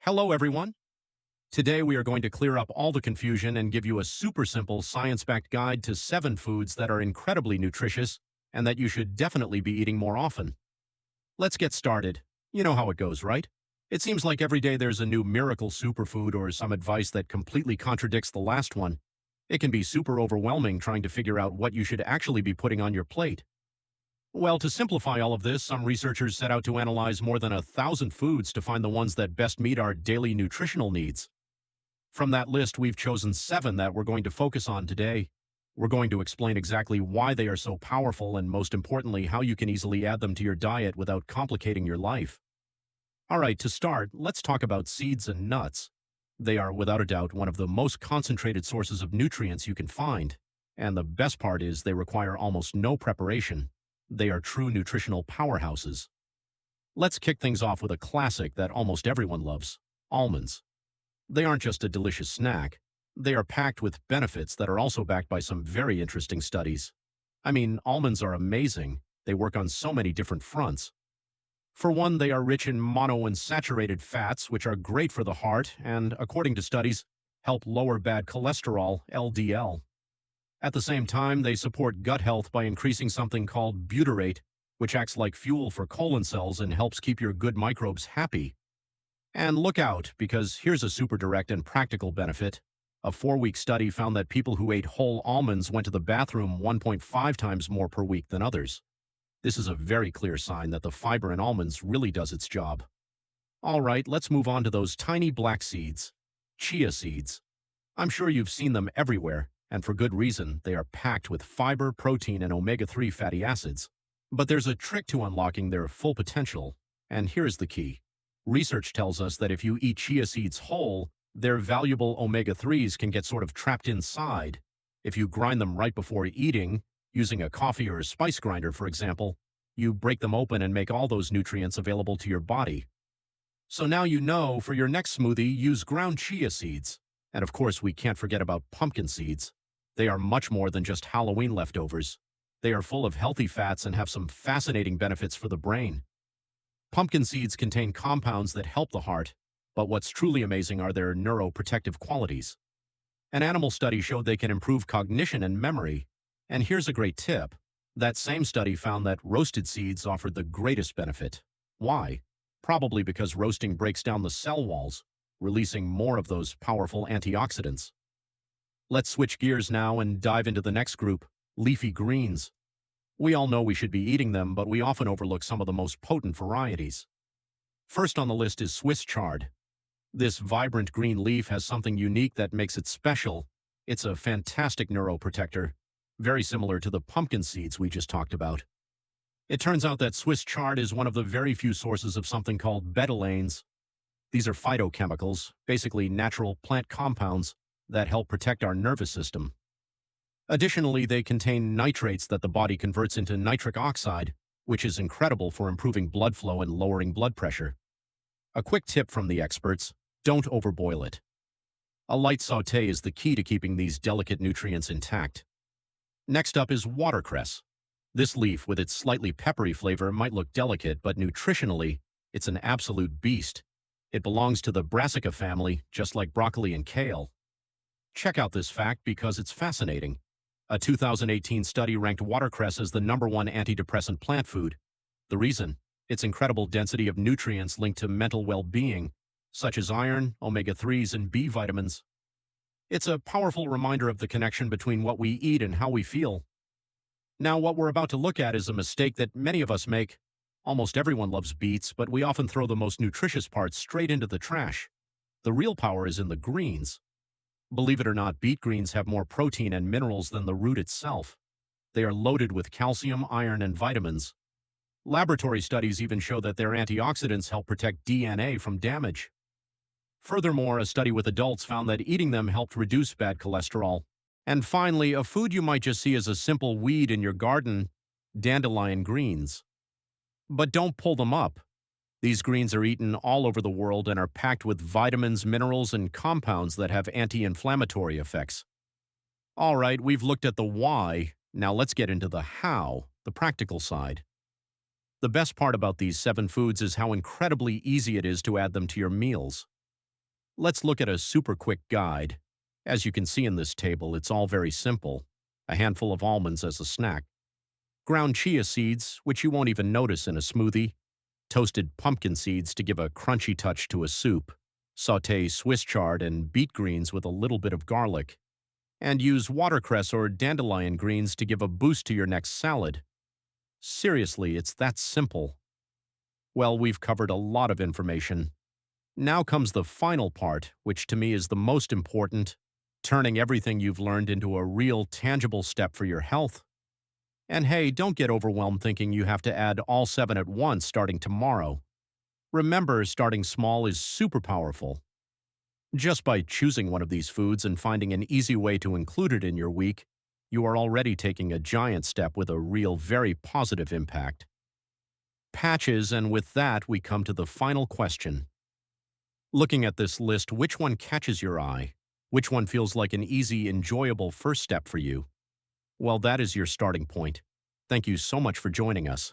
Hello, everyone. Today we are going to clear up all the confusion and give you a super simple science-backed guide to 7 foods that are incredibly nutritious and that you should definitely be eating more often. Let's get started. You know how it goes, right? It seems like every day there's a new miracle superfood or some advice that completely contradicts the last one. It can be super overwhelming trying to figure out what you should actually be putting on your plate. Well, to simplify all of this, some researchers set out to analyze more than 1,000 foods to find the ones that best meet our daily nutritional needs. From that list, we've chosen 7 that we're going to focus on today. We're going to explain exactly why they are so powerful and, most importantly, how you can easily add them to your diet without complicating your life. All right, to start, let's talk about seeds and nuts. They are, without a doubt, one of the most concentrated sources of nutrients you can find. And the best part is they require almost no preparation. They are true nutritional powerhouses. Let's kick things off with a classic that almost everyone loves: almonds. They aren't just a delicious snack. They are packed with benefits that are also backed by some very interesting studies. I mean, almonds are amazing. They work on so many different fronts. For one, they are rich in monounsaturated fats, which are great for the heart and, according to studies, help lower bad cholesterol, LDL. At the same time, they support gut health by increasing something called butyrate, which acts like fuel for colon cells and helps keep your good microbes happy. And look out, because here's a super direct and practical benefit. A 4-week study found that people who ate whole almonds went to the bathroom 1.5 times more per week than others. This is a very clear sign that the fiber in almonds really does its job. All right, let's move on to those tiny black seeds, chia seeds. I'm sure you've seen them everywhere, and for good reason. They are packed with fiber, protein, and omega-3 fatty acids. But there's a trick to unlocking their full potential, and here's the key. Research tells us that if you eat chia seeds whole, their valuable omega-3s can get sort of trapped inside. If you grind them right before eating, using a coffee or a spice grinder, for example, you break them open and make all those nutrients available to your body. So now you know, for your next smoothie, use ground chia seeds. And of course, we can't forget about pumpkin seeds. They are much more than just Halloween leftovers. They are full of healthy fats and have some fascinating benefits for the brain. Pumpkin seeds contain compounds that help the heart, but what's truly amazing are their neuroprotective qualities. An animal study showed they can improve cognition and memory. And here's a great tip. That same study found that roasted seeds offered the greatest benefit. Why? Probably because roasting breaks down the cell walls, releasing more of those powerful antioxidants. Let's switch gears now and dive into the next group, leafy greens. We all know we should be eating them, but we often overlook some of the most potent varieties. First on the list is Swiss chard. This vibrant green leaf has something unique that makes it special. It's a fantastic neuroprotector, very similar to the pumpkin seeds we just talked about. It turns out that Swiss chard is one of the very few sources of something called betalains. These are phytochemicals, basically natural plant compounds, that help protect our nervous system. Additionally, they contain nitrates that the body converts into nitric oxide, which is incredible for improving blood flow and lowering blood pressure. A quick tip from the experts: don't overboil it. A light sauté is the key to keeping these delicate nutrients intact. Next up is watercress. This leaf, with its slightly peppery flavor, might look delicate, but nutritionally, it's an absolute beast. It belongs to the brassica family, just like broccoli and kale. Check out this fact because it's fascinating. A 2018 study ranked watercress as the #1 antidepressant plant food. The reason? Its incredible density of nutrients linked to mental well-being, such as iron, omega-3s, and B vitamins. It's a powerful reminder of the connection between what we eat and how we feel. Now, what we're about to look at is a mistake that many of us make. Almost everyone loves beets, but we often throw the most nutritious parts straight into the trash. The real power is in the greens. Believe it or not, beet greens have more protein and minerals than the root itself. They are loaded with calcium, iron, and vitamins. Laboratory studies even show that their antioxidants help protect DNA from damage. Furthermore, a study with adults found that eating them helped reduce bad cholesterol. And finally, a food you might just see as a simple weed in your garden: dandelion greens. But don't pull them up. These greens are eaten all over the world and are packed with vitamins, minerals, and compounds that have anti-inflammatory effects. All right, we've looked at the why. Now let's get into the how, the practical side. The best part about these 7 foods is how incredibly easy it is to add them to your meals. Let's look at a super quick guide. As you can see in this table, it's all very simple. A handful of almonds as a snack, ground chia seeds, which you won't even notice in a smoothie, toasted pumpkin seeds to give a crunchy touch to a soup, sauté Swiss chard and beet greens with a little bit of garlic, and use watercress or dandelion greens to give a boost to your next salad. Seriously, it's that simple. Well, we've covered a lot of information. Now comes the final part, which to me is the most important, turning everything you've learned into a real, tangible step for your health. And hey, don't get overwhelmed thinking you have to add all 7 at once starting tomorrow. Remember, starting small is super powerful. Just by choosing one of these foods and finding an easy way to include it in your week, you are already taking a giant step with a real, very positive impact. Patches, and with that, we come to the final question. Looking at this list, which one catches your eye? Which one feels like an easy, enjoyable first step for you? Well, that is your starting point. Thank you so much for joining us.